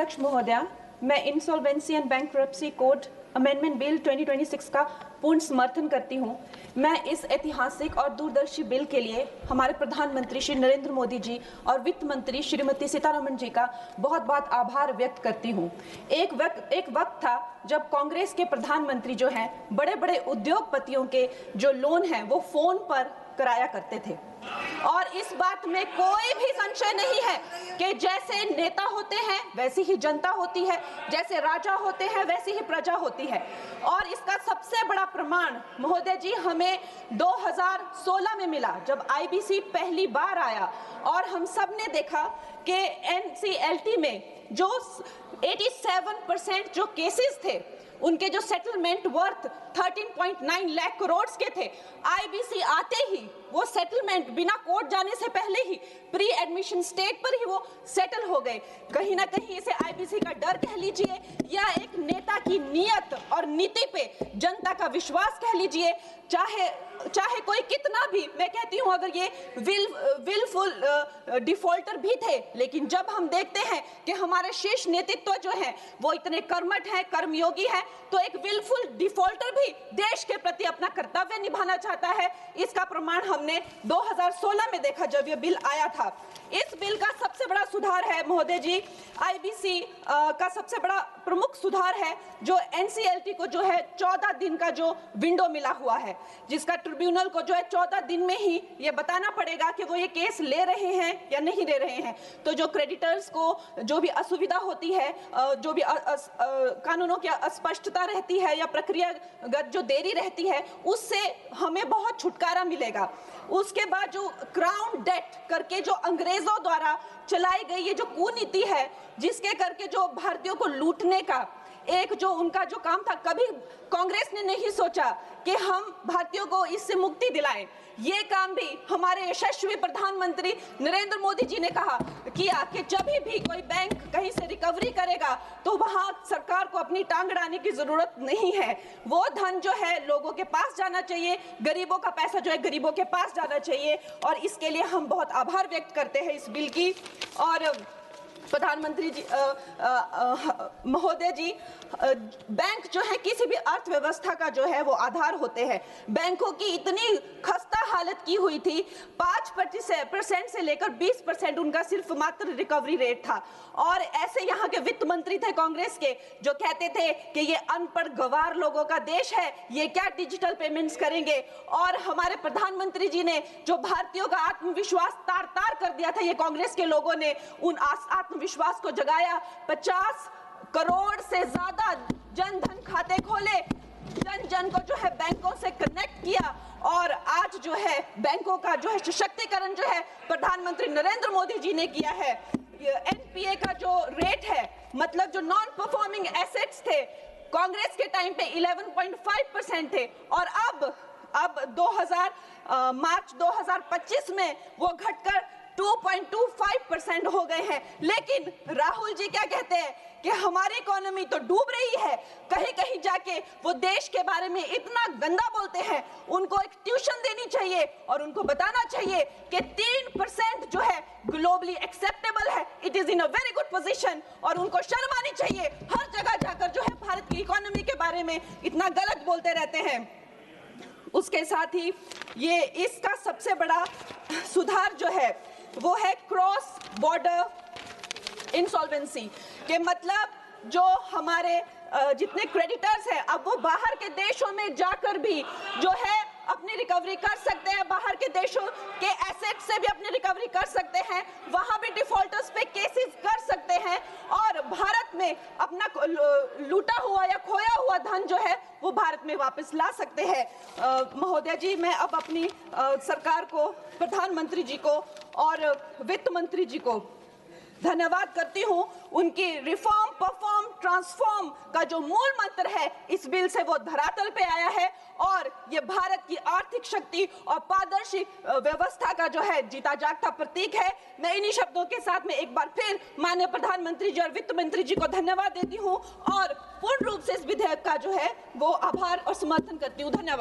अध्यक्ष महोदया, मैं insolvency and bankruptcy code amendment bill 2026 का पूर्ण समर्थन करती हूं। मैं इस ऐतिहासिक और दूरदर्शी बिल के लिए हमारे प्रधानमंत्री श्री नरेंद्र मोदी जी और वित्त मंत्री श्रीमती सीतारमण जी का बहुत बहुत आभार व्यक्त करती हूं। एक वक्त था जब कांग्रेस के प्रधानमंत्री जो हैं बड़े बड़े उद्योगपतियों के जो लोन हैं वो फोन पर कराया करते थे, और इस बात में कोई भी संशय नहीं है कि जैसे नेता होते हैं वैसी ही जनता होती है, जैसे राजा होते हैं वैसी ही प्रजा होती है। और इसका सबसे बड़ा प्रमाण महोदय जी हमें 2016 में मिला, जब आईबीसी पहली बार आया और हम सब ने देखा कि एनसीएलटी में जो 87% जो केसेस थे उनके जो सेटलमेंट वर्थ 13.9 लाख करोड़ के थे, आईबीसी आते ही वो सेटलमेंट बिना कोर्ट जाने से पहले ही प्री एडमिशन स्टेज पर ही वो सेटल हो गए। कहीं ना कहीं इसे आईबीसी का डर कह लीजिए या एक नेता की नीयत और नीति पे जनता का विश्वास कह लीजिए, चाहे कोई कितना भी, मैं कहती हूं अगर ये विलफुल डिफॉल्टर भी थे, लेकिन जब हम देखते हैं कि हमारे शीर्ष नेतृत्व जो है वो इतने कर्मठ हैं, कर्मयोगी हैं, तो एक विलफुल डिफॉल्टर भी देश के प्रति अपना कर्तव्य निभाना चाहता है। इसका प्रमाण हमने 2016 में देखा जब ये बिल आया था। इस बिल का सबसे बड़ा सुधार है महोदय जी, आईबीसी का सबसे बड़ा प्रमुख सुधार है जो एनसीएलटी को जो है 14 दिन का जो विंडो मिला हुआ है, जिसका ट्रिब्यूनल को जो है 14 दिन में ही ये बताना पड़ेगा कि वो ये केस ले रहे हैं या नहीं ले रहे हैं। तो जो क्रेडिटर्स को जो भी असुविधा होती है, जो भी कानूनों की अस्पष्टता रहती है या प्रक्रियागत जो देरी रहती है, उससे हमें बहुत छुटकारा मिलेगा। उसके बाद जो क्राउन डेट करके जो अंग्रेजों द्वारा चलाई गई ये जो कुनीति है, जिसके करके जो भारतीयों को लूटने का एक जो उनका जो काम था, कभी कांग्रेस ने नहीं सोचा कि हम भारतीयों को इससे मुक्ति दिलाएं। ये काम भी हमारे यशस्वी प्रधानमंत्री नरेंद्र मोदी जी ने किया कि जब भी कोई बैंक कहीं से रिकवरी करेगा तो वहां सरकार को अपनी टांग अड़ाने की जरूरत नहीं है। वो धन जो है लोगों के पास जाना चाहिए, गरीबों का पैसा जो है गरीबों के पास जाना चाहिए, और इसके लिए हम बहुत आभार व्यक्त करते हैं इस बिल की। और प्रधानमंत्री जी महोदय जी, बैंक जो है किसी भी अर्थव्यवस्था का जो है वो आधार होते हैं। बैंकों की इतनी खस्ता हालत की हुई थी, 5% से लेकर 20% उनका सिर्फ मात्र रिकवरी रेट था। और ऐसे यहाँ के वित्त मंत्री थे कांग्रेस के जो कहते थे कि ये अनपढ़ गवार लोगों का देश है, ये क्या डिजिटल पेमेंट्स करेंगे। और हमारे प्रधानमंत्री जी ने जो भारतीयों का आत्मविश्वास तार तार कर दिया था, ये कांग्रेस के लोगों ने उन आत्मविश्वास को जगाया। 50 करोड़ से ज्यादा जनधन खाते खोले, जन जन को जो है बैंकों से कनेक्ट किया, और आज जो है बैंकों का जो है सशक्तिकरण जो है प्रधानमंत्री नरेंद्र मोदी जी ने किया है। एनपीए का जो रेट है, मतलब जो नॉन परफॉर्मिंग एसेट्स थे, कांग्रेस के टाइम पे 11.5% थे, और अब मार्च 2025 में वो घटकर 2.25% हो गए हैं। लेकिन राहुल जी क्या कहते हैं कि हमारी इकोनॉमी तो डूब रही है, कहीं कहीं जाके वो देश के बारे में इतना गंदा बोलते हैं। उनको एक ट्यूशन देनी चाहिए और उनको बताना चाहिए कि 3% जो है ग्लोबली एक्सेप्टेबल है, it is in a very good position, और उनको शर्म आनी चाहिए। हर जगह जाकर जो है भारत की इकोनॉमी के बारे में इतना गलत बोलते रहते हैं। उसके साथ ही ये इसका सबसे बड़ा सुधार जो है वो है क्रॉस बॉर्डर इंसॉल्वेंसी के, मतलब जो हमारे जितने क्रेडिटर्स हैं अब वो बाहर के देशों में जाकर भी जो है अपनी रिकवरी कर सकते हैं, बाहर के देशों के एसेट से भी अपनी रिकवरी कर सकते हैं, वहां भी डिफॉल्टर्स पे केसेस कर सकते हैं, और भारत में अपना लूटा हुआ या खोया हुआ धन जो है वो भारत में वापस ला सकते हैं। महोदय जी, मैं अब अपनी सरकार को, प्रधानमंत्री जी को और वित्त मंत्री जी को धन्यवाद करती हूं। उनकी रिफॉर्म परफॉर्म ट्रांसफॉर्म का जो मूल मंत्र है इस बिल से वो धरातल पे आया है, और ये भारत की आर्थिक शक्ति और पारदर्शी व्यवस्था का जो है जीता जागता प्रतीक है। मैं इन्हीं शब्दों के साथ में एक बार फिर माननीय प्रधानमंत्री जी और वित्त मंत्री जी को धन्यवाद देती हूं, और पूर्ण रूप से इस विधेयक का जो है वो आभार और समर्थन करती हूं। धन्यवाद।